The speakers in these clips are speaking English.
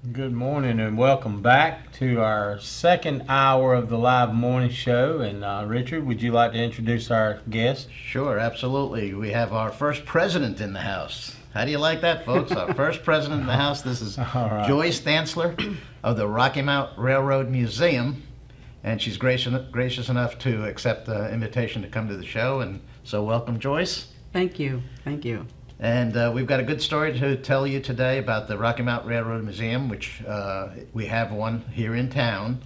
Good morning and welcome back to our second hour of the live morning show. And Richard, would you like to introduce our guest? Sure, absolutely. We have our first president in the house. How do you like that, folks? Our first president in the house. This is All right. Joyce Dantzler of the Rocky Mount Railroad Museum. And she's gracious enough to accept the invitation to come to the show. And so welcome, Joyce. Thank you. Thank you. And we've got a good story to tell you today about the Rocky Mount Railroad Museum, which we have one here in town.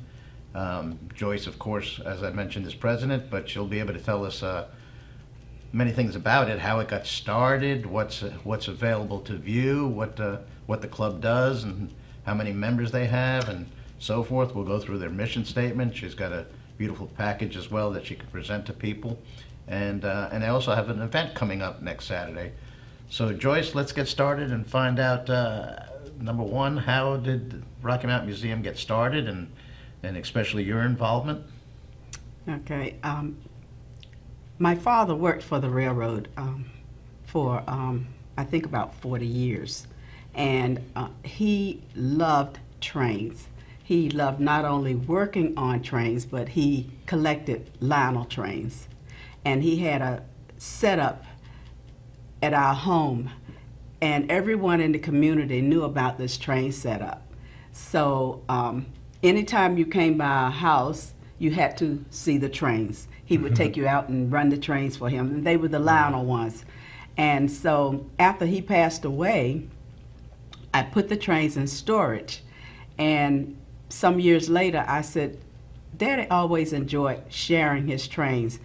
Joyce, of course, as I mentioned, is president, but she'll be able to tell us many things about it, how it got started, what's available to view, what the club does, and how many members they have, and so forth. We'll go through their mission statement. She's got a beautiful package as well that she can present to people, and they also have an event coming up next Saturday. So Joyce, let's get started and find out, number one, how did the Rocky Mountain Museum get started, and especially your involvement? Okay. My father worked for the railroad for, I think, about 40 years. And he loved trains. He loved not only working on trains, but he collected Lionel trains. And he had a setup at our home, and everyone in the community knew about this train setup. So anytime you came by our house, you had to see the trains. He would take you out and run the trains for him, and they were the Lionel ones. And so after he passed away, I put the trains in storage, and some years later I said, Daddy always enjoyed sharing his trains.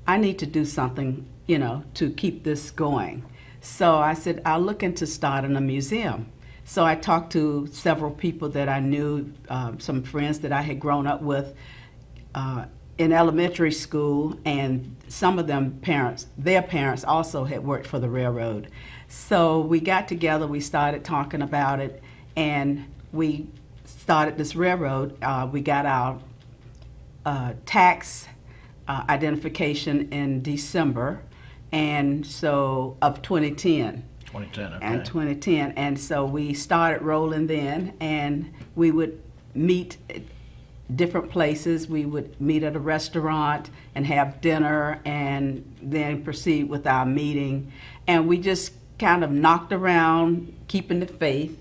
I need to do something, to keep this going. So I said, I'll look into starting a museum. So I talked to several people that I knew, some friends that I had grown up with in elementary school, and some of them their parents also had worked for the railroad. So we got together, we started talking about it, and we started this railroad. We got our tax identification in December, and so of 2010. 2010, okay. And 2010, and so we started rolling then, and we would meet at different places. We would meet at a restaurant and have dinner, and then proceed with our meeting. And we just kind of knocked around, keeping the faith,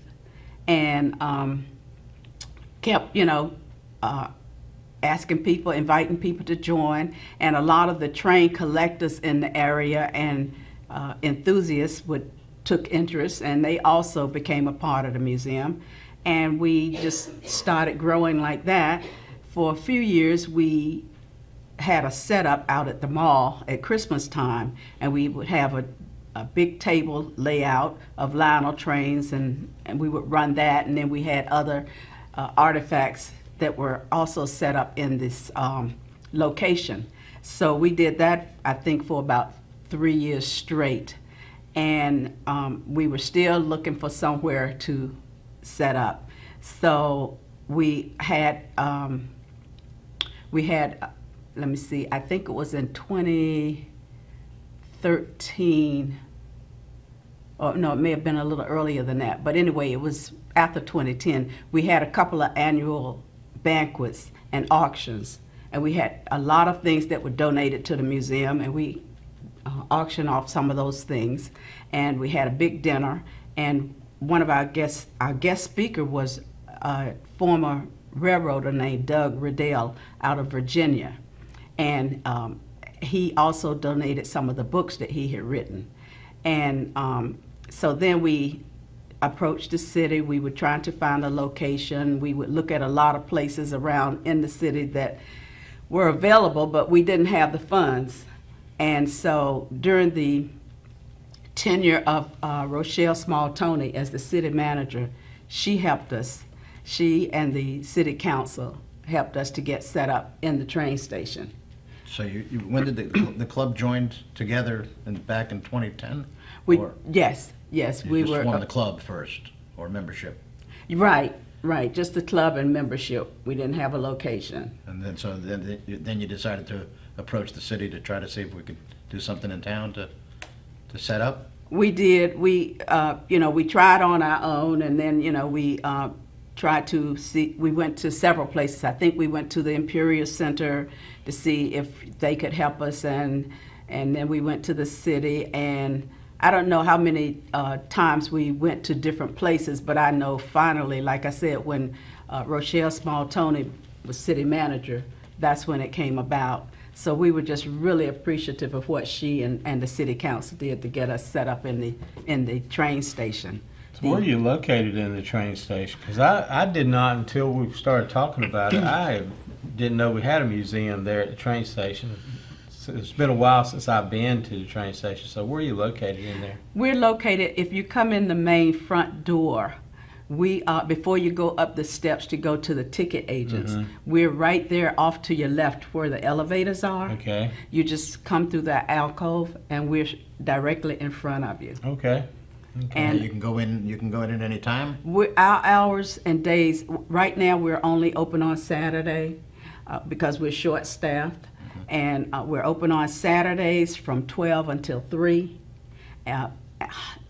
and kept, asking people, inviting people to join, and a lot of the train collectors in the area and enthusiasts took interest, and they also became a part of the museum. And we just started growing like that. For a few years, we had a setup out at the mall at Christmas time, and we would have a big table layout of Lionel trains, and we would run that, and then we had other artifacts that were also set up in this location. So we did that, I think, for about 3 years straight. And we were still looking for somewhere to set up. So we had, let me see, I think it was in 2013. Oh, no, it may have been a little earlier than that. But anyway, it was after 2010. We had a couple of annual banquets and auctions, and we had a lot of things that were donated to the museum, and we auctioned off some of those things. And we had a big dinner, and one of our guest speaker was a former railroader named Doug Riddell out of Virginia, and he also donated some of the books that he had written. And so then we approached the city. We were trying to find a location. We would look at a lot of places around in the city that were available, but we didn't have the funds. And so during the tenure of Rochelle Small-Toney as the city manager, she helped us. She and the city council helped us to get set up in the train station. So when did the club join together back in 2010? Yes, we just were. formed the club first, or membership? Right, just the club and membership. We didn't have a location. And then you decided to approach the city to try to see if we could do something in town to set up? We did. We tried on our own, and then we tried to see, we went to several places. I think we went to the Imperial Center to see if they could help us, and then we went to the city, and I don't know how many times we went to different places, but I know finally, like I said, when Rochelle Small-Toney was city manager, that's when it came about. So we were just really appreciative of what she and the city council did to get us set up in the train station. So where are you located in the train station? Because I did not, until we started talking about it, I didn't know we had a museum there at the train station. So it's been a while since I've been to the train station. So where are you located in there? We're located, if you come in the main front door, we before you go up the steps to go to the ticket agents, we're right there off to your left where the elevators are. Okay. You just come through that alcove, and we're directly in front of you. Okay. And you can go in. You can go in at any time. our hours and days, right now we're only open on Saturday because we're short-staffed. And we're open on Saturdays from 12 until 3.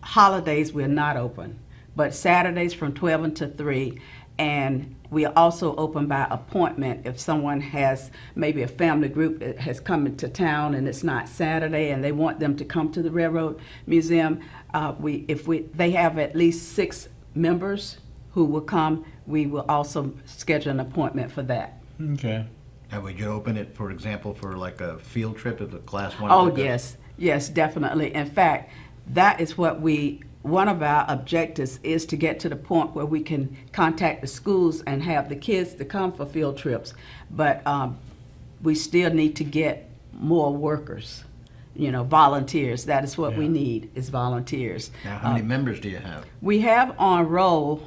Holidays, we're not open. But Saturdays from 12 until 3. And we are also open by appointment if someone has, maybe a family group that has come into town and it's not Saturday and they want them to come to the Railroad Museum. They have at least 6 members who will come, we will also schedule an appointment for that. Okay. And would you open it, for example, for like a field trip of a class 1? Oh, yes, definitely. In fact, that is what one of our objectives is, to get to the point where we can contact the schools and have the kids to come for field trips. But we still need to get more workers, volunteers. That is what we need, is volunteers. Now, how many members do you have? We have on roll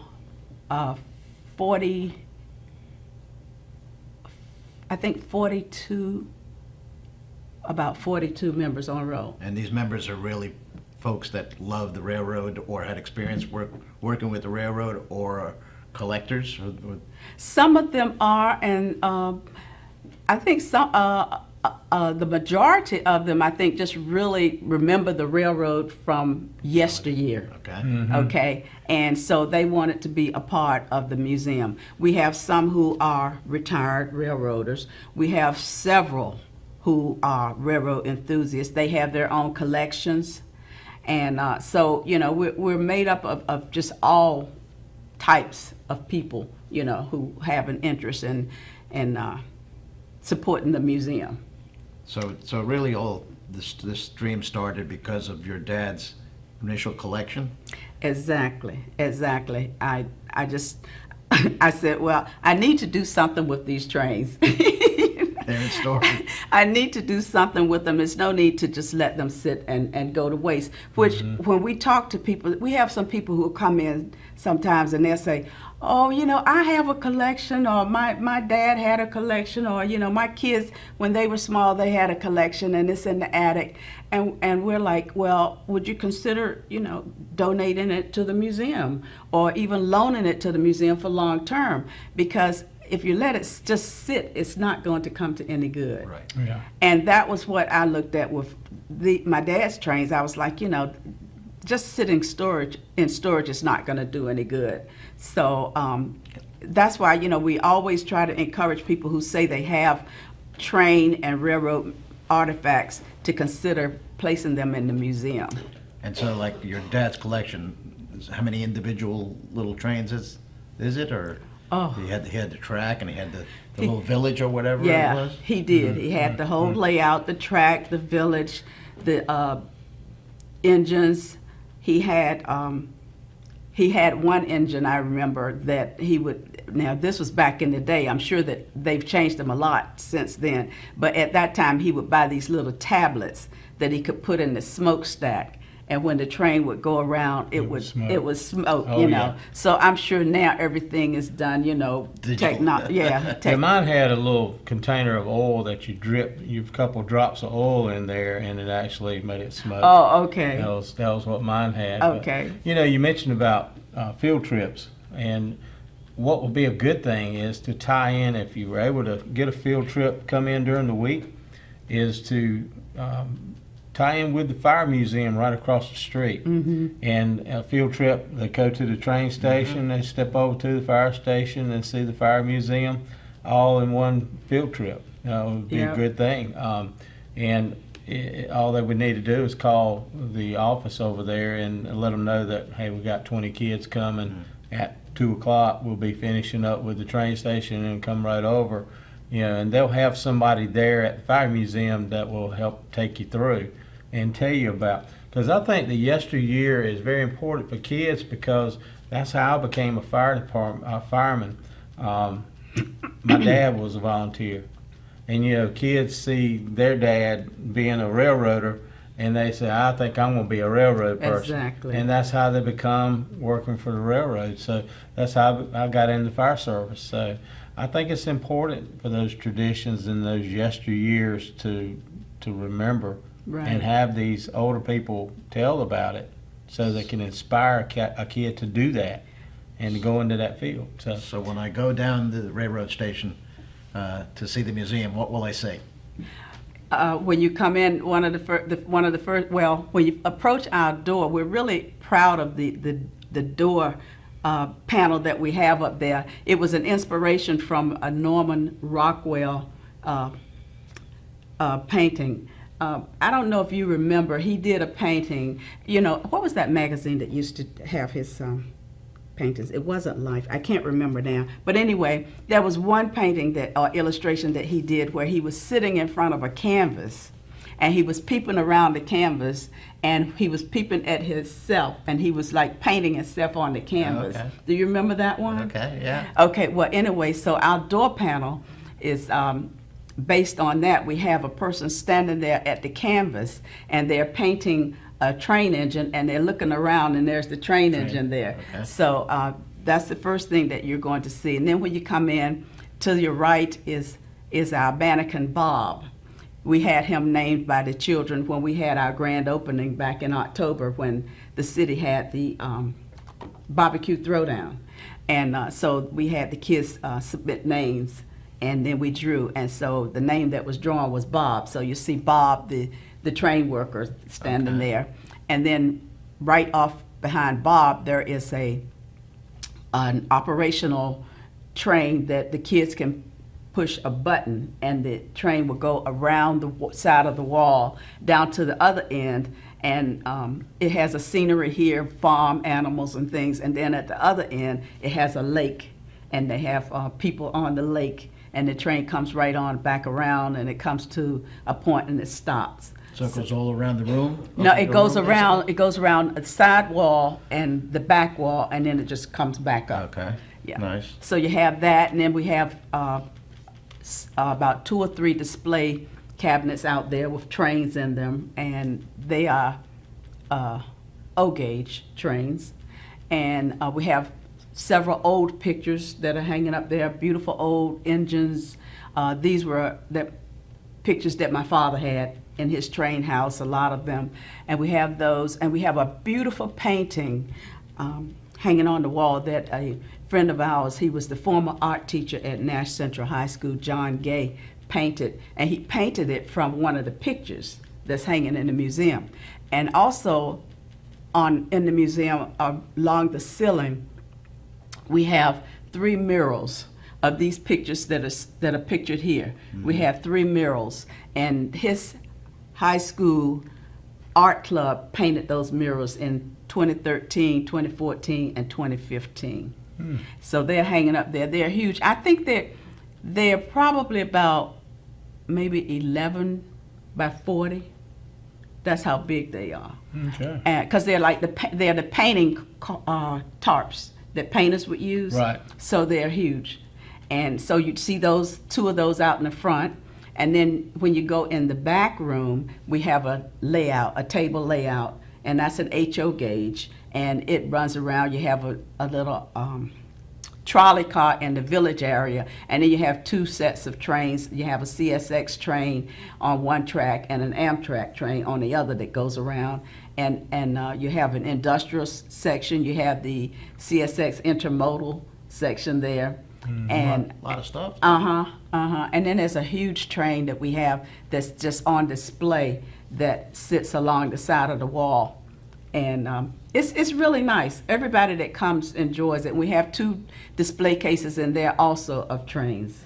42 about 42 members on roll. And these members are really folks that love the railroad or had experience working with the railroad, or are collectors? Some of them are, and I think the majority of them, I think, just really remember the railroad from yesteryear. Okay. Okay, and so they wanted to be a part of the museum. We have some who are retired railroaders. We have several who are railroad enthusiasts. They have their own collections. And so, we're made up of just all types of people, who have an interest in supporting the museum. So really all this dream started because of your dad's initial collection? Exactly. I said, well, I need to do something with these trains. They're in storage. I need to do something with them. There's no need to just let them sit and go to waste. Which, when we talk to people, we have some people who come in sometimes and they'll say, oh, I have a collection, or my dad had a collection, or, my kids, when they were small, they had a collection and it's in the attic. And we're like, well, would you consider, donating it to the museum, or even loaning it to the museum for long term? Because if you let it just sit, it's not going to come to any good. Right. Yeah. And that was what I looked at with my dad's trains. I was like, just sitting in storage is not going to do any good. So that's why, we always try to encourage people who say they have train and railroad artifacts to consider placing them in the museum. And so, like your dad's collection, how many individual little trains is it, or? Oh. He had the track, and he had the little village or whatever it Yeah, was? he did. He had the whole layout, the track, the village, the engines. He had one engine, I remember, that he would, now this was back in the day, I'm sure that they've changed them a lot since then, but at that time he would buy these little tablets that he could put in the smokestack. And when the train would go around, it would smoke, Oh, yeah. So I'm sure now everything is done, Digital. Yeah, mine had a little container of oil that you drip, a couple drops of oil in there, and it actually made it smoke. Oh, okay. That was what mine had. Okay. But, you mentioned about field trips, and what would be a good thing is to tie in, if you were able to get a field trip come in during the week, is to tie in with the fire museum right across the street. And a field trip, they go to the train station, they step over to the fire station and see the fire museum, all in one field trip. It would be a good thing. And all they would need to do is call the office over there and let them know that, hey, we got 20 kids coming at 2 o'clock. We'll be finishing up with the train station and come right over. And they'll have somebody there at the fire museum that will help take you through and tell you about. Because I think the yesteryear is very important for kids, because that's how I became a fireman. My dad was a volunteer. And kids see their dad being a railroader, and they say, I think I'm going to be a railroad person. Exactly. And that's how they become working for the railroad. So that's how I got into the fire service. So I think it's important for those traditions and those yesteryears to remember, and have these older people tell about it, so they can inspire a kid to do that and to go into that field. So when I go down to the railroad station to see the museum, what will I see? When you come in, one of the first, well, when you approach our door, we're really proud of the door panel that we have up there. It was an inspiration from a Norman Rockwell painting. I don't know if you remember, he did a painting. What was that magazine that used to have his paintings? It wasn't Life. I can't remember now. But anyway, there was one painting illustration that he did where he was sitting in front of a canvas, and he was peeping around the canvas, and he was peeping at himself, and he was like painting himself on the canvas. Okay. Do you remember that one? Okay, yeah. Okay, well, anyway, so our door panel is based on that. We have a person standing there at the canvas, and they're painting a train engine, and they're looking around, and there's the train engine there. Okay. So that's the first thing that you're going to see. And then when you come in, to your right is our mannequin Bob. We had him named by the children when we had our grand opening back in October, when the city had the barbecue throwdown. And so we had the kids submit names, and then we drew. And so the name that was drawn was Bob. So you see Bob, the train worker, standing there. And then right off behind Bob, there is an operational train that the kids can push a button, and the train will go around the side of the wall down to the other end. And it has a scenery here, farm animals and things. And then at the other end, it has a lake, and they have people on the lake. And the train comes right on back around, and it comes to a point and it stops. So it goes all around the room? No, it goes around. It goes around the side wall and the back wall, and then it just comes back up. Okay. Yeah. Nice. So you have that, and then we have about 2 or 3 display cabinets out there with trains in them, and they are O-gauge trains. And we have several old pictures that are hanging up there, beautiful old engines. These were the pictures that my father had in his train house, a lot of them. And we have those, and we have a beautiful painting hanging on the wall that a friend of ours, he was the former art teacher at Nash Central High School, John Gay, painted. And he painted it from one of the pictures that's hanging in the museum. And also in the museum, along the ceiling, we have 3 murals of these pictures that are pictured here. Mm-hmm. We have 3 murals, and his high school art club painted those murals in 2013, 2014, and 2015. So they're hanging up there. They're huge. I think they're probably about maybe 11 by 40. That's how big they are. Okay. Because they're the painting tarps that painters would use. Right. So they're huge. And so you'd see 2 of those out in the front. And then when you go in the back room, we have a table layout, and that's an HO gauge, and it runs around. You have a little trolley car in the village area, and then you have 2 sets of trains. You have a CSX train on one track and an Amtrak train on the other that goes around. And you have an industrial section. You have the CSX intermodal section there. And a lot of stuff. And then there's a huge train that we have that's just on display that sits along the side of the wall. And it's really nice. Everybody that comes enjoys it. We have 2 display cases in there also of trains.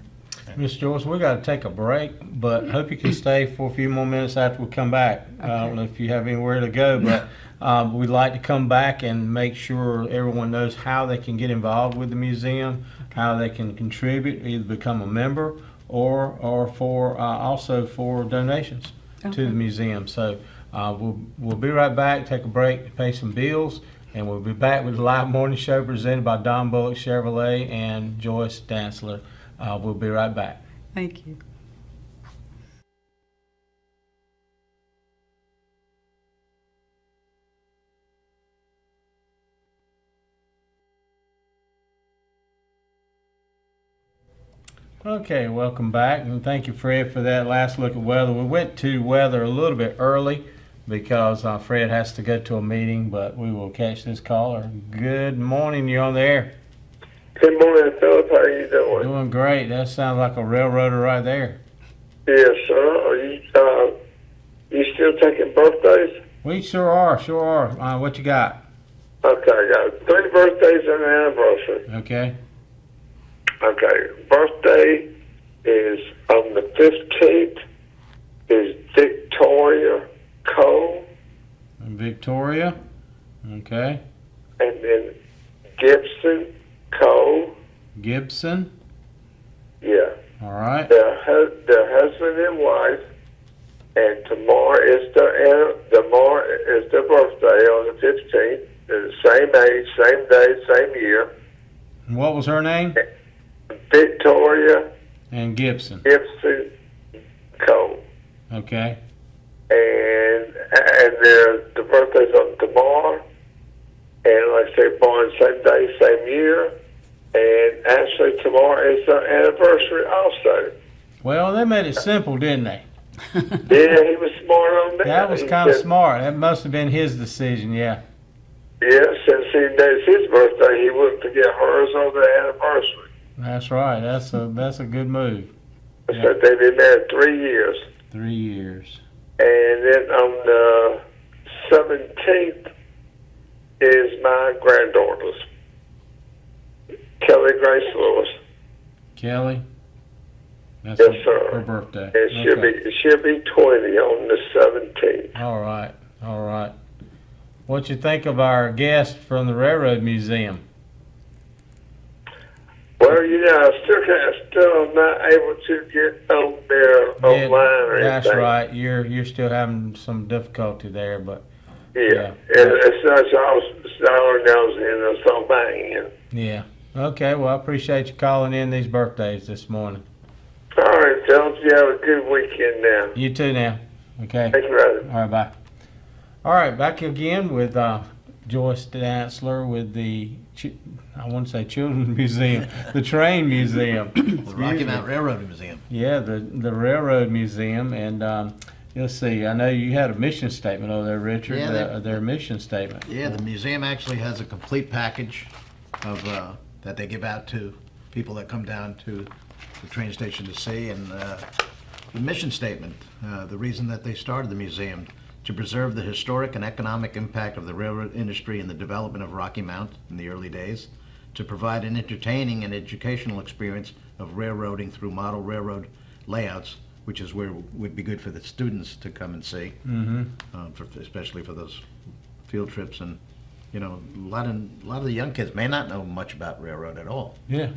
Miss Joyce, we got to take a break, but hope you can stay for a few more minutes after we come back. I don't know if you have anywhere to go, but we'd like to come back and make sure everyone knows how they can get involved with the museum, how they can contribute, either become a member or for also for donations to the museum. So we'll be right back, take a break, pay some bills, and we'll be back with the live morning show presented by Don Bullock Chevrolet and Joyce Dantzler. We'll be right back. Thank you. Okay, welcome back, and thank you, Fred, for that last look at weather. We went to weather a little bit early because Fred has to go to a meeting, but we will catch this caller. Good morning, you're on the air. Good morning, Philip. How are you doing? Doing great. That sounds like a railroader right there. Yes, sir. Are you still taking birthdays? We sure are, sure are. What you got? Okay, I got 3 birthdays and an anniversary. Okay. Okay, birthday is on the 15th is Victoria Cole, And Victoria. Okay. and then Gibson Cole. Gibson. Yeah, All right. their husband and wife, and tomorrow is their birthday on the 15th. They're the same age, same day, same year. And what was her name? Victoria And Gibson. Gibson Cole. Okay. And the birthday's on tomorrow. And like I say, born same day, same year. And actually tomorrow is their anniversary also. Well, they made it simple, didn't they? Yeah, he was smart on that. That was He kind of said, smart. That must have been his decision, yeah. Yeah, since it's his birthday, he wouldn't forget hers on the anniversary. That's right. That's a good move. Yeah. So they've been married 3 years. 3 years. And then on the 17th is my granddaughter's, Kelly Grace Lewis. Kelly? That's Yes, sir. her birthday. And Okay. she'll be 20 on the 17th. All right. All right. What you think of our guest from the Railroad Museum? Well, I still not able to get on there online or That's anything. right. You're still having some difficulty there, but Yeah. It's all knows in it's on my end. yeah. Okay. Well, I appreciate you calling in these birthdays this morning. All right, Phillips, you have a good weekend now. You too now. Okay. Thank you, brother. All right. Bye. All right. Back again with Joyce Dantzler with the I want to say Children's Museum, the Train Museum, The Rocky Mountain Railroad Museum. yeah, the Railroad Museum, and let's see. I know you had a mission statement over there, Richard. Yeah, Their mission statement. Yeah, the museum actually has a complete package of that they give out to people that come down to the train station to see. And the mission statement, the reason that they started the museum, to preserve the historic and economic impact of the railroad industry in the development of Rocky Mount in the early days, to provide an entertaining and educational experience of railroading through model railroad layouts, which is where would be good for the students to come and see, especially for those field trips. And a lot of the young kids may not know much about railroad at all. Yeah.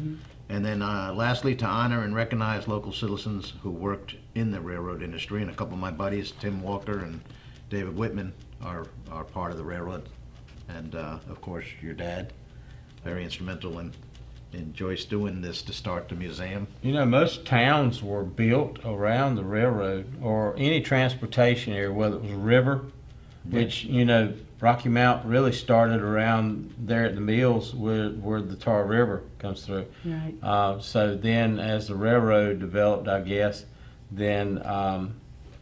And then lastly, to honor and recognize local citizens who worked in the railroad industry. And a couple of my buddies, Tim Walker and David Whitman, are part of the railroad. And of course, your dad, very instrumental in Joyce doing this to start the museum. Most towns were built around the railroad or any transportation area, whether it was a river, which, Rocky Mount really started around there at the mills where the Tar River comes through. Right. So then as the railroad developed, I guess, then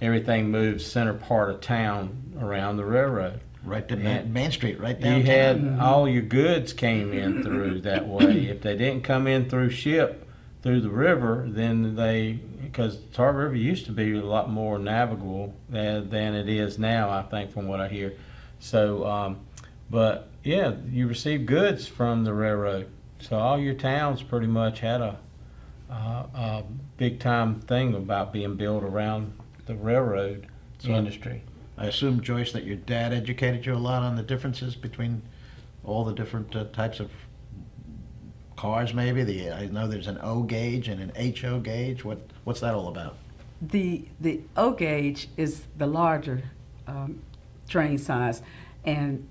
everything moved center part of town around the railroad. Right to And Main Street, right You downtown. had all your goods came in through that way. If they didn't come in through ship, through the river, then because Tar River used to be a lot more navigable than it is now, I think, from what I hear. So, but yeah, you receive goods from the railroad. So all your towns pretty much had a big time thing about being built around the railroad industry. I assume, Joyce, that your dad educated you a lot on the differences between all the different types of cars, maybe? I know there's an O gauge and an HO gauge. What's that all about? The O gauge is the larger train size, and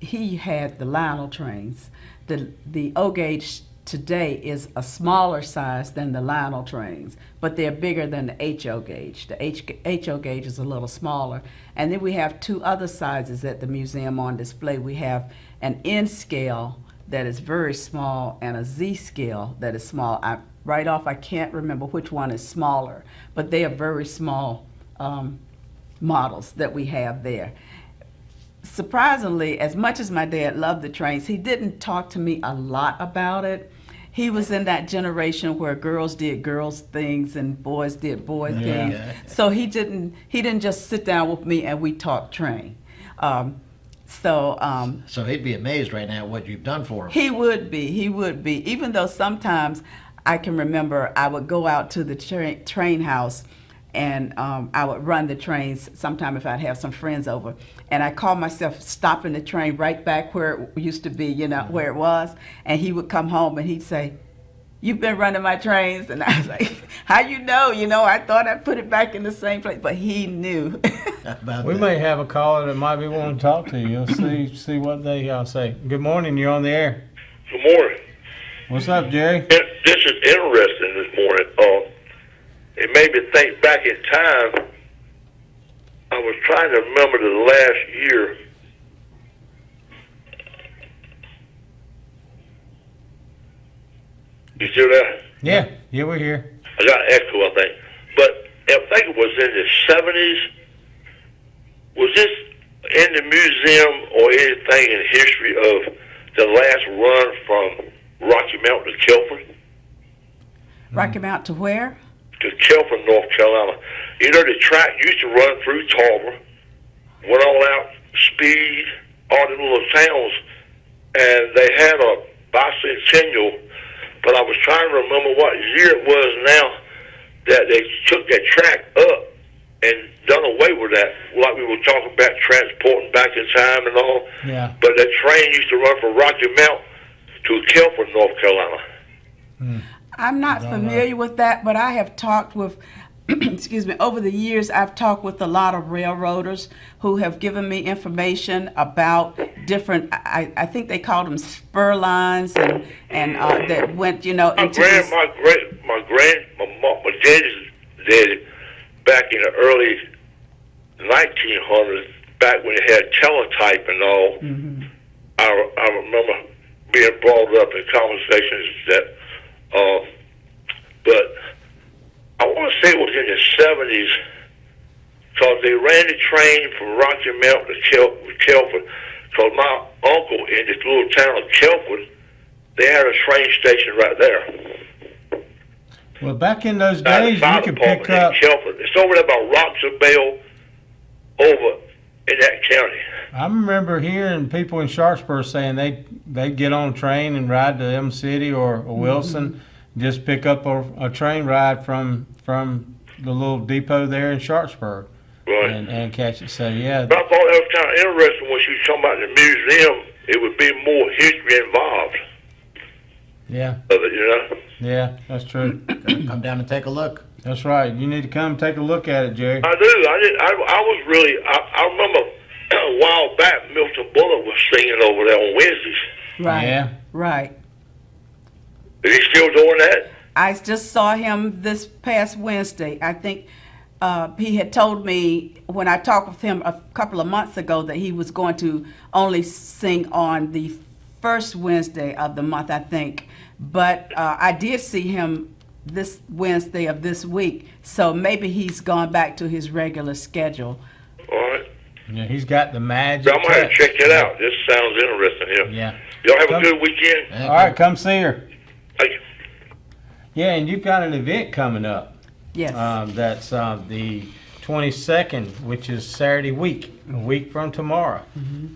he had the Lionel trains. The O gauge today is a smaller size than the Lionel trains, but they're bigger than the HO gauge. The HO gauge is a little smaller. And then we have two other sizes at the museum on display. We have an N scale that is very small and a Z scale that is small. Right off, I can't remember which one is smaller, but they are very small models that we have there. Surprisingly, as much as my dad loved the trains, he didn't talk to me a lot about it. He was in that generation where girls did girls things and boys did boy things. Yeah. So he didn't just sit down with me and we talked train. So he'd be amazed right now at what you've done for him. He would be. Even though sometimes I can remember I would go out to the train house and I would run the trains sometime if I'd have some friends over. And I called myself stopping the train right back where it used to be, where it was. And he would come home and he'd say, "You've been running my trains?" And I was like, "How you know? I thought I put it back in the same place." But he knew. We may have a caller that might be wanting to talk to you. See what they say. Good morning. You're on the air. Good morning. What's up, Jerry? This is interesting this morning. It made me think back in time. I was trying to remember the last year. You still there? Yeah, we're here. I got an echo, I think. But I think it was in the 70s. Was this in the museum or anything in history of the last run from Rocky Mount to Kelford? Rocky Mount to where? To Kelford, North Carolina. The track used to run through Tarver, went all out, speed, all the little towns, and they had a bicentennial, but I was trying to remember what year it was now that they took that track up and done away with that, like we were talking about transporting back in time and all. Yeah. But that train used to run from Rocky Mount to Kelford, North Carolina. I'm not familiar with that, but I have talked with, excuse me, over the years, I've talked with a lot of railroaders who have given me information about different, I think they called them spur lines and that went, into my daddy's daddy, back in the early 1900s, back when they had teletype and all, I remember being brought up in conversations that, but I want to say it was in the 70s, because they ran the train from Rocky Mount to Kelford, because my uncle in this little town of Kelford, they had a train station right there. Well, back in those days, you could pick up. Kelford. It's over there by Roxabelle, over in that county. I remember hearing people in Sharpsburg saying they'd get on a train and ride to Elm City or Wilson, just pick up a train ride from the little depot there in Sharpsburg, right, and catch it. So yeah. But I thought that was kind of interesting when she was talking about the museum. It would be more history involved. Yeah. Of it, Yeah, that's true. Come down and take a look. That's right. You need to come take a look at it, Jerry. I do. I was really. I remember a while back, Milton Bullock was singing over there on Wednesdays. Right. Yeah. Right. Is he still doing that? I just saw him this past Wednesday. I think he had told me when I talked with him a couple of months ago that he was going to only sing on the first Wednesday of the month, I think. But I did see him this Wednesday of this week, so maybe he's gone back to his regular schedule. All right. Yeah, he's got the magic. I'm going to check it out. This sounds interesting here. Yeah. Y'all have a good weekend. All right, come see her. Thank you. Yeah, and you've got an event coming up. Yes. That's the 22nd, which is Saturday week, a week from tomorrow,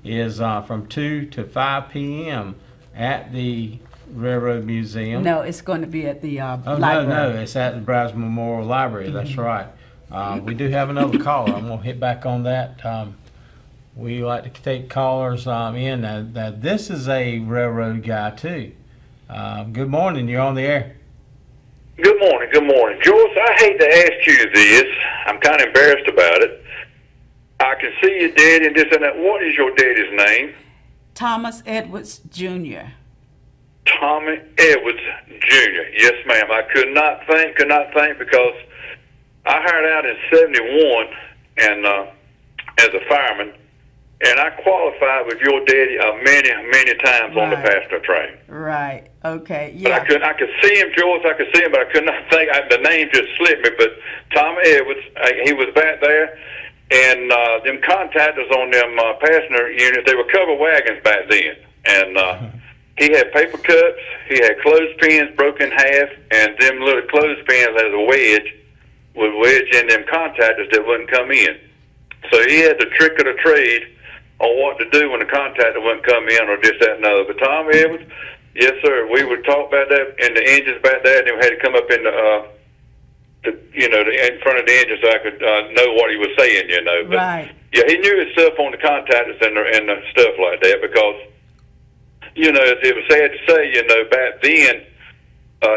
is from 2 to 5 p.m. at the Railroad Museum. No, it's going to be at the Oh, library. no, it's at the Browse Memorial Library. That's right. We do have another caller. I'm going to hit back on that. We like to take callers in. Now, this is a railroad guy, too. Good morning. You're on the air. Good morning, good morning. Joyce, I hate to ask you this. I'm kind of embarrassed about it. I can see your daddy and this and that. What is your daddy's name? Thomas Edwards Jr. Tommy Edwards Jr. Yes, ma'am. I could not think because I hired out in 71 and as a fireman, and I qualified with your daddy many times on the Right. passenger train. Right. Okay. But Yeah. I could see him, Joyce. I could see him, but I could not think. The name just slipped me. But Tommy Edwards, he was back there, and them contactors on them passenger units, they were covered wagons back then, and he had paper cups, he had clothespins broken in half, and them little clothespins as a wedge would wedge in them contactors that wouldn't come in. So he had the trick of the trade on what to do when the contactor wouldn't come in or this, that, and the other. But Tommy Edwards, yes, sir, we would talk about that in the engines back there, and then we had to come up in in front of the engine so I could know what he was saying, But, Right. yeah, he knew his stuff on the contactors and the stuff like that because, it was sad to say, back then,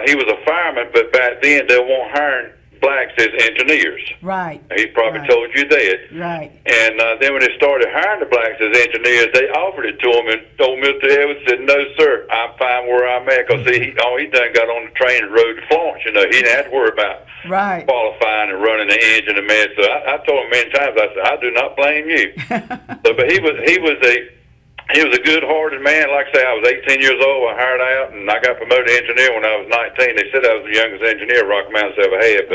he was a fireman, but back then they weren't hiring blacks as engineers. Right. He probably Right. told you that. Right. And then when they started hiring the blacks as engineers, they offered it to him, and old Mr. Evans said, "No, sir, I'm fine where I'm at." Because he done got on the train and rode to Florence. He didn't have to worry about Right. qualifying and running the engine and man. So I told him many times, I said, "I do not blame you." But he was a good-hearted man. Like I say, I was 18 years old. I hired out, and I got promoted to engineer when I was 19. They said I was the youngest engineer Rocky Mountain's ever had.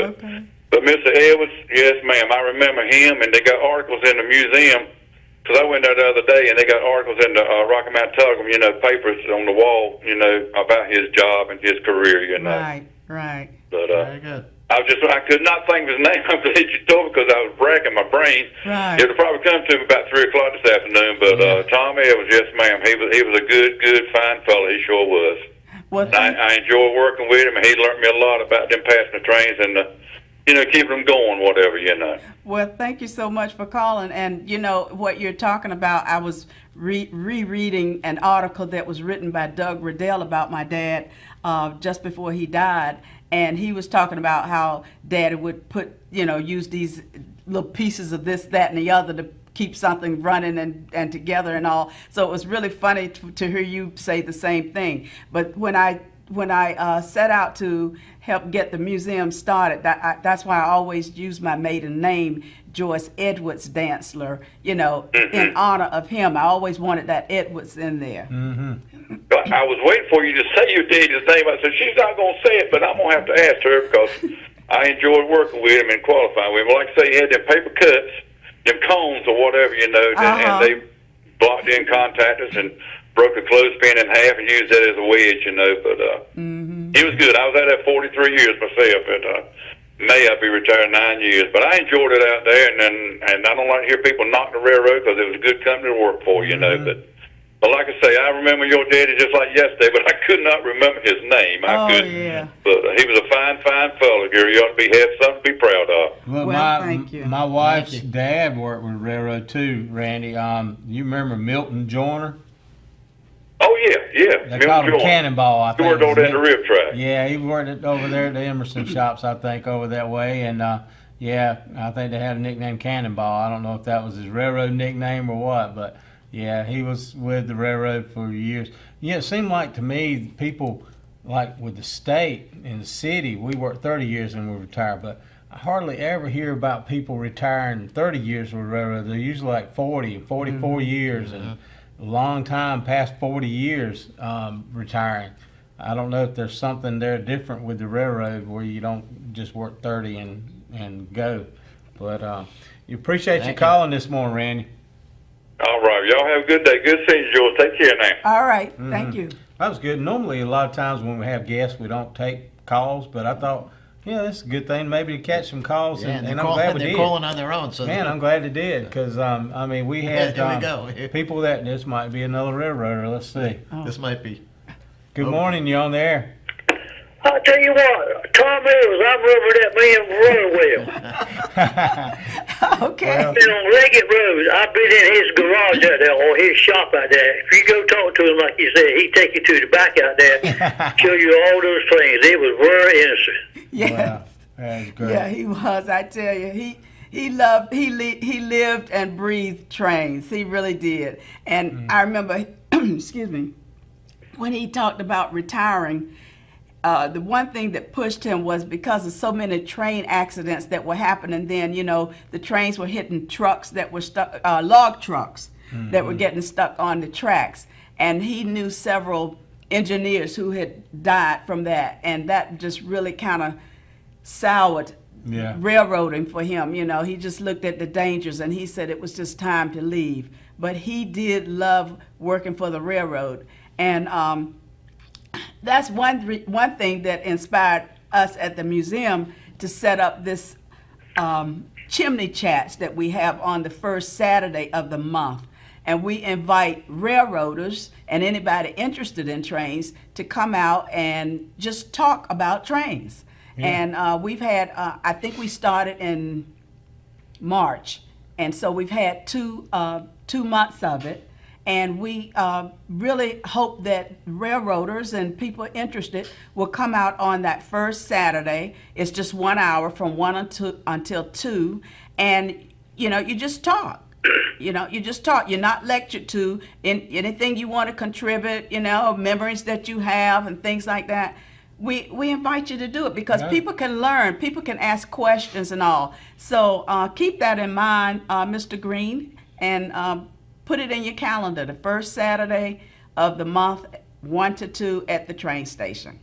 But Mr. Edwards, yes, ma'am, I remember him, and they got articles in the museum, because I went there the other day, and they got articles in the Rocky Mountain Telegram, papers on the wall, about his job and his career, Right. Right. But Very good. I could not think of his name. I'm glad you told me because I was racking my brain. Right. It'll probably come to me about 3 o'clock this afternoon. But Tom Evans, yes, ma'am, he was a good, fine fellow. He sure was. Well, I enjoyed working with him, and he learned me a lot about them passenger trains and keeping them going, whatever. Well, thank you so much for calling. And what you're talking about, I was rereading an article that was written by Doug Riddell about my dad just before he died. And he was talking about how Daddy would use these little pieces of this, that, and the other to keep something running and together and all. So it was really funny to hear you say the same thing. But when I set out to help get the museum started, that's why I always use my maiden name, Joyce Edwards Dantzler, in honor of him. I always wanted that Edwards in there. Mm-hmm. I was waiting for you to say your daddy's name. I said, she's not going to say it, but I'm going to have to ask her because I enjoyed working with him and qualifying with him. Like I say, he had them paper cuts, them cones or whatever, and they blocked in contactors and broke a clothespin in half and used that as a wedge, But he was good. I was at that 43 years myself. May I'll be retired 9 years. But I enjoyed it out there, and I don't like to hear people knock the railroad because it was a good company to work for, But like I say, I remember your daddy just like yesterday, but I could not remember his name. I couldn't. Yeah. But he was a fine fellow, Gary. You ought to have something to be proud of. Well, thank you. My wife's dad worked with railroad too, Randy. You remember Milton Joyner? Oh, yeah. They called him Cannonball, I He think. worked over there in the rib track. Yeah, he worked over there at the Emerson shops, I think, over that way. And, I think they had a nickname Cannonball. I don't know if that was his railroad nickname or what, but, yeah, he was with the railroad for years. Yeah, it seemed like to me, people, like with the state and the city, we worked 30 years and we retired, but I hardly ever hear about people retiring 30 years with railroad. They're usually like 40 and 44 years and a long time, past 40 years retiring. I don't know if there's something there different with the railroad where you don't just work 30 and go. But you appreciate you calling this morning, Randy. All right. Y'all have a good day. Good seeing you, Joel. Take care now. All right. Thank you. That was good. Normally, a lot of times when we have guests, we don't take calls, but I thought, it's a good thing maybe to catch some calls, Yeah, and I'm glad we they're did. calling on their own. So Man, I'm glad they did, because, I mean, we had There we go. people this might be another railroader. Let's see. This might be. Good morning, you on the air. I'll tell you what, Tom Mills, I'm over that man really well. Okay. Well, Been on Leggett Road. I've been in his garage out there, or his shop out there. If you go talk to him, like you said, he'd take you to the back out there, show you all those things. It was very innocent. Yes. wow, that was great. Yeah, he was. I tell you, he lived and breathed trains. He really did. And I remember, excuse me, when he talked about retiring. The one thing that pushed him was because of so many train accidents that were happening then, the trains were hitting trucks that were stuck, log trucks that were getting stuck on the tracks. And he knew several engineers who had died from that. And that just really kind of soured railroading for him. He just looked at the dangers and he said it was just time to leave. But he did love working for the railroad. And that's one thing that inspired us at the museum to set up this chimney chats that we have on the first Saturday of the month. And we invite railroaders and anybody interested in trains to come out and just talk about trains. Yeah. And we've had, I think we started in March. And so we've had two months of it. And we really hope that railroaders and people interested will come out on that first Saturday. It's just 1 hour from 1 until 2. And, you just talk. You just talk. You're not lectured to in anything you want to contribute, memories that you have and things like that. We invite you to do it because people can learn. People can ask questions and all. So keep that in mind, Mr. Green, and put it in your calendar, the first Saturday of the month, 1 to 2 at the train station.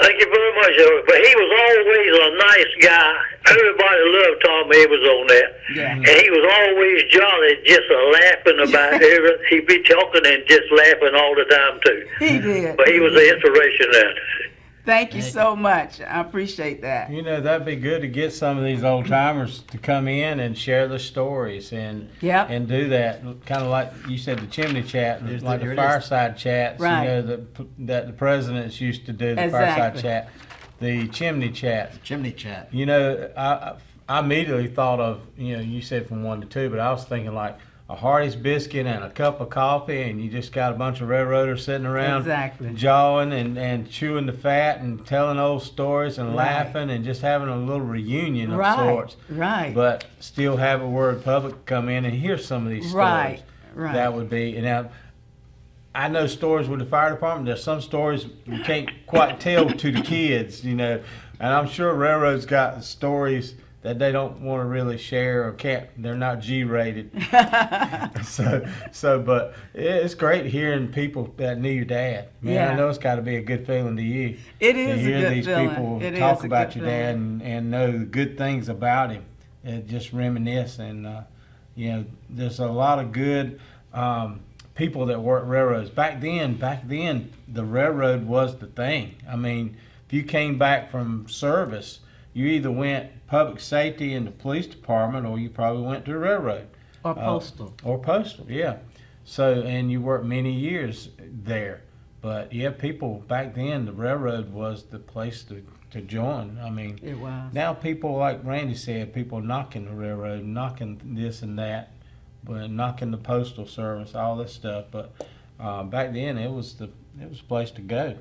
Thank you very much, but he was always a nice guy. Everybody loved Tom Mills on that. Yeah. And he was always jolly, just laughing about everything. He'd be talking and just laughing all the time, too. He did. But he was an inspiration then. Thank you so much. I appreciate that. That'd be good to get some of these old timers to come in and share their stories and do that. Kind of like you said, the chimney chat, like the fireside chats. Right. That the presidents used to do, the Exactly. fireside chat, the chimney chat. Chimney chat. I immediately thought of you said from 1 to 2, but I was thinking like a Hardee's biscuit and a cup of coffee, and you just got a bunch of railroaders sitting around jawing and chewing the fat and telling old stories and laughing and just having a little reunion of sorts. Right. But still have a word public come in and hear some of these stories. Right. That would be, I know stories with the fire department. There's some stories you can't quite tell to the kids, and I'm sure railroads got stories that they don't want to really share or can't. They're not G-rated. But it's great hearing people that knew your dad. Man, I know it's got to be a good feeling to you. It is to hear a good these feeling. people talk about your dad and know the good things about him and just reminisce. And there's a lot of good people that work railroads. Back then, the railroad was the thing. I mean, if you came back from service, you either went public safety in the police department, or you probably went to the railroad. Or postal. Or postal, yeah. So, and you worked many years there. But people back then, the railroad was the place to join. I mean, it was. Now people, like Randy said, people knocking the railroad, knocking this and that, but knocking the postal service, all this stuff. But back then, it was a place to go.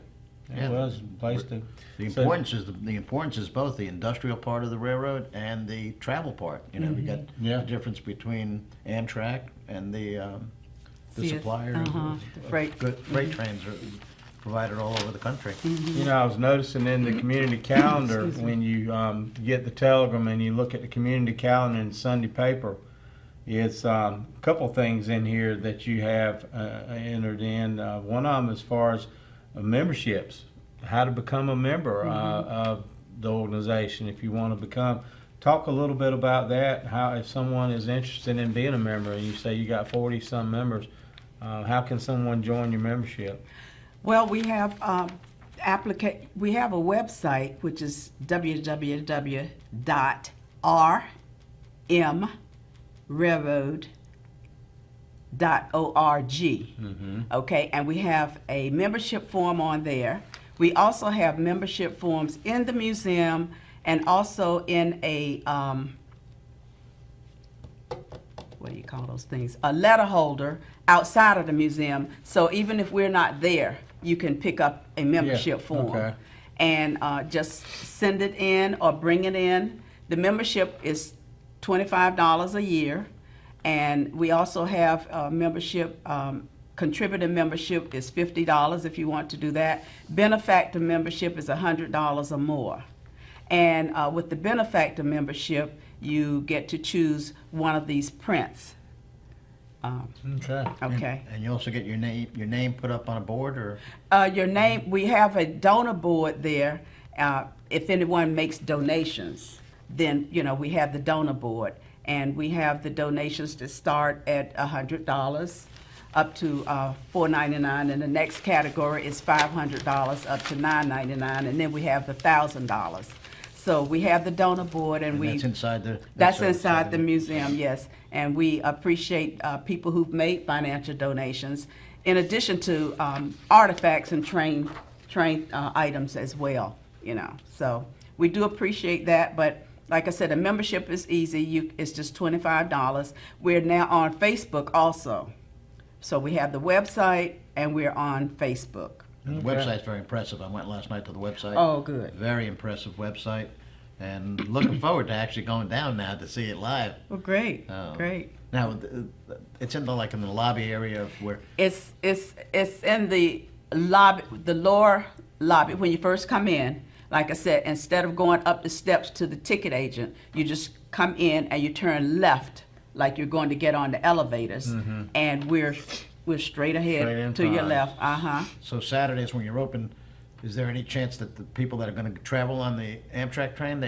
It was a place to. The importance is both the industrial part of the railroad and the travel part. We got the difference between Amtrak and the supplier. The freight. Good freight trains are provided all over the country. I was noticing in the community calendar when you get the telegram and you look at the community calendar in the Sunday paper, it's a couple things in here that you have entered in. One of them as far as memberships, how to become a member of the organization if you want to become. Talk a little bit about that, how if someone is interested in being a member and you say you got 40-some members, how can someone join your membership? Well, we have We have a website, which is www.rmrailroad.org. Okay, and we have a membership form on there. We also have membership forms in the museum and also in a, what do you call those things? A letter holder outside of the museum. So even if we're not there, you can pick up a membership form. Okay. And just send it in or bring it in. The membership is $25 a year. And we also have membership, contributor membership is $50 if you want to do that. Benefactor membership is $100 or more. And with the benefactor membership, you get to choose one of these prints. Okay. Okay. And you also get your name put up on a board, or? Your name, we have a donor board there. If anyone makes donations, then, we have the donor board. And we have the donations that start at $100 up to $4.99, and the next category is $500 up to $9.99, and then we have the $1,000. So we have the donor board, and That's inside the. that's inside the museum, yes. And we appreciate people who've made financial donations, in addition to artifacts and train items as well. So we do appreciate that, but. Like I said, a membership is easy. It's just $25. We're now on Facebook also. So we have the website and we're on Facebook. The website's very impressive. I went last night to the website. Oh, good. Very impressive website. And looking forward to actually going down now to see it live. Well, great, Oh. great. Now, it's in the lobby area of where. It's in the lobby, the lower lobby when you first come in. Like I said, instead of going up the steps to the ticket agent, you just come in and you turn left, like you're going to get on the elevators, and we're straight ahead Straight in to your front. left. So Saturdays when you're open, is there any chance that the people that are going to travel on the Amtrak train,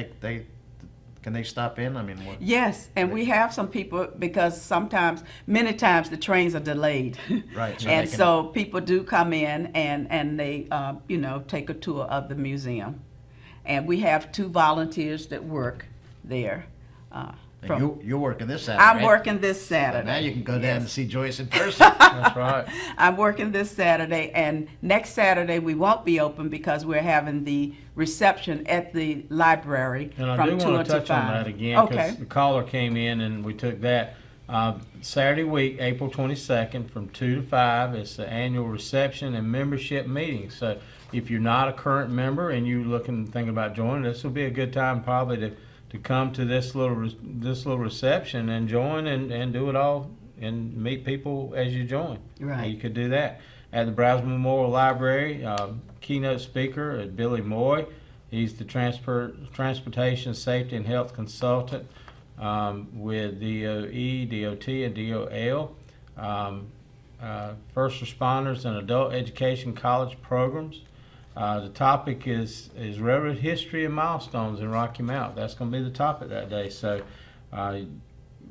can they stop in? I mean, what? Yes, and we have some people, because many times the trains are delayed. Right, so And they can- so people do come in and they, take a tour of the museum. And we have 2 volunteers that work there. And you're working this Saturday, I'm right? working this Saturday. Now you can go down Yes. and see Joyce in person. That's right. I'm working this Saturday, and next Saturday we won't be open because we're having the reception at the library And I from do 2 want to until touch 5. on that again, Okay. because the caller came in and we took that. Saturday week, April 22nd, from 2 to 5, it's the annual reception and membership meeting. So if you're not a current member and you're thinking about joining, this will be a good time probably to come to this little reception and join and do it all and meet people as you join. Right. You could do that at the Browse Memorial Library. Keynote speaker is Billy Moy. He's the transportation safety and health consultant with DOE, DOT, and DOL. First responders and adult education college programs. The topic is railroad history and milestones in Rocky Mount. That's going to be the topic that day. So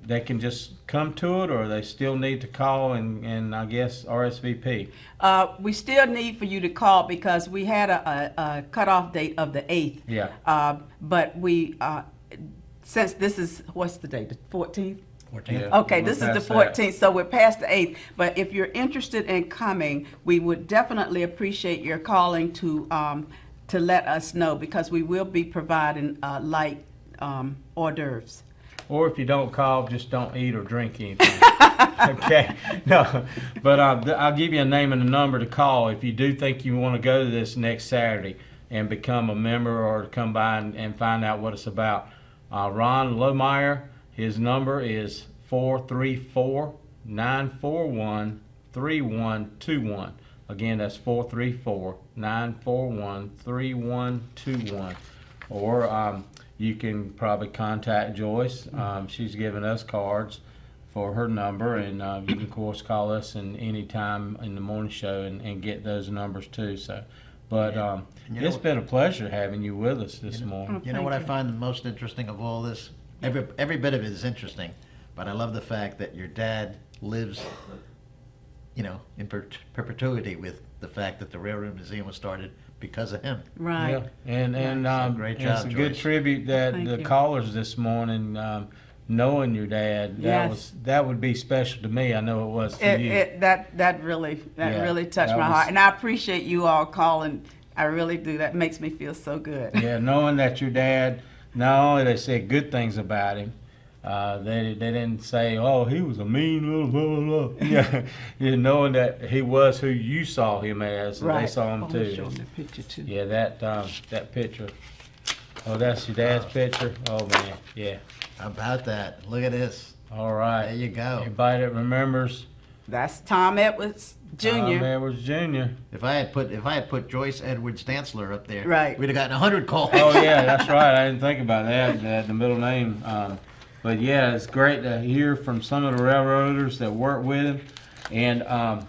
they can just come to it, or they still need to call and I guess RSVP. We still need for you to call because we had a cutoff date of the 8th. Yeah. But we, since this is, what's the date, the 14th? 14th. Yeah. Okay, We're this is the past that. 14th, so we're past the 8th. But if you're interested in coming, we would definitely appreciate your calling to let us know, because we will be providing light hors d'oeuvres. Or if you don't call, just don't eat or drink anything. Okay. No, but I'll give you a name and a number to call if you do think you want to go to this next Saturday and become a member, or to come by and find out what it's about. Ron Lohmeyer, his number is 434-941-3121. Again, that's 434-941-3121. Or you can probably contact Joyce. She's given us cards for her number, and you can of course call us in any time in the morning show and get those numbers too. So, but it's been a pleasure having you with us this morning. You know what I find the most interesting of all this? Every bit of it is interesting, but I love the fact that your dad lives, in perpetuity with the fact that the Railroad Museum was started because of him. Right. Yeah, and Great it's job, a good Joyce. tribute that Thank the you. callers this morning, knowing your dad, Yes. that would be special to me. I know it was to you. That really Yeah, touched that my was- heart, and I appreciate you all calling. I really do. That makes me feel so good. Yeah, knowing that your dad, not only they said good things about him, they didn't say, oh, he was a mean little blah, blah, blah. Yeah, yeah, knowing that he was who you saw him as, and they saw him too. Show them the picture too. Yeah, that picture. Oh, that's your dad's picture? Oh, man, yeah. How about that? Look at this. All right. There you go. Everybody that remembers That's Tom Edwards Jr. Tom Edwards Jr. If I had put Joyce Edwards Dantzler up there, Right. we'd have gotten 100 calls. Oh yeah, that's right. I didn't think about that. The middle name. But yeah, it's great to hear from some of the railroaders that work with him. And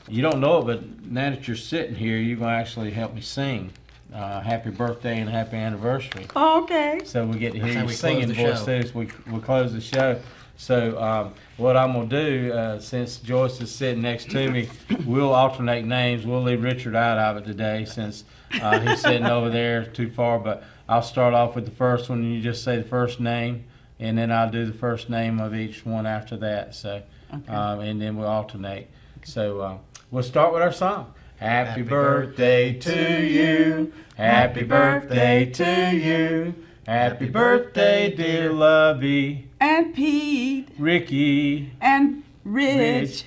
you don't know it, but now that you're sitting here, you're gonna actually help me sing. Happy birthday and happy anniversary. Okay. So we get to That's hear how your we close singing the voice show. too. So we close the show. So what I'm gonna do, since Joyce is sitting next to me, we'll alternate names. We'll leave Richard out of it today since he's sitting over there too far. But I'll start off with the first one, and you just say the first name, and then I'll do the first name of each one after that. So, and then we'll alternate. So we'll start with our song. Happy birthday to you. Happy birthday to you. Happy birthday, dear Lovey, And Pete Ricky, and Rich Rich,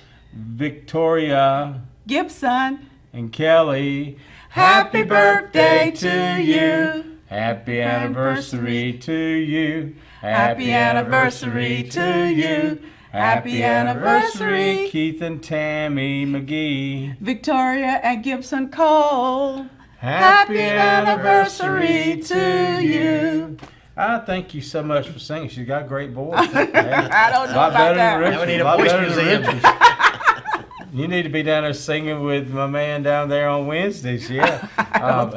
Victoria, Gibson. and Kelly. Happy birthday to you. Happy anniversary to you. Happy anniversary to you. Happy anniversary, Keith and Tammy McGee. Victoria and Gibson Cole. Happy anniversary to you. I thank you so much for singing. She's got a great voice. I don't know Lot about better than that. Richard. Now we need a Lot voice better than museum. Richard. You need to be down there singing with my man down there on Wednesdays. Yeah,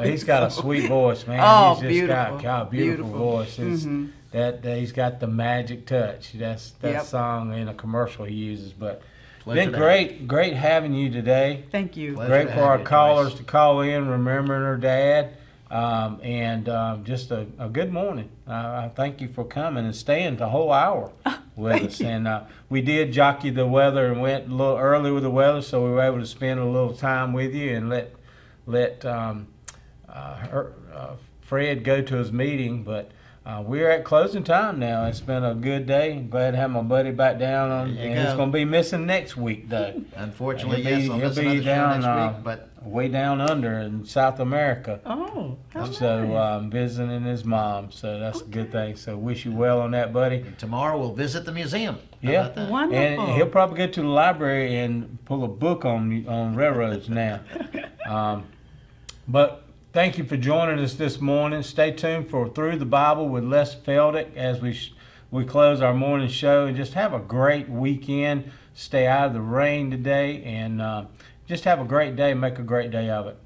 he's got a sweet voice, man. Oh, he's just beautiful. got a beautiful voice. It's, Mhm. that he's got the magic touch. That's that Yep. song in a commercial he uses. But Pleasure been to great having you today. Thank you. Pleasure Great to for have our you, callers Joyce. to call in, remembering her dad, and just a good morning. I thank you for coming and staying the whole hour with thank us. you. And we did jockey the weather and went a little early with the weather, so we were able to spend a little time with you and let Fred go to his meeting. But we're at closing time now. It's been a good day. Glad to have my buddy back down on, There you and he's go. going to be missing next week though. Unfortunately, He'll be- yes, I'll he'll miss be another show down, next week, but way down under in South America. Oh, how So nice. visiting his mom. So that's a good thing. So wish you well on that, buddy. tomorrow we'll visit the museum. How Yeah. about that? Wonderful. And he'll probably go to the library and pull a book on railroads now. But thank you for joining us this morning. Stay tuned for Through the Bible with Les Feldick as we close our morning show. And just have a great weekend. Stay out of the rain today, and just have a great day. Make a great day of it.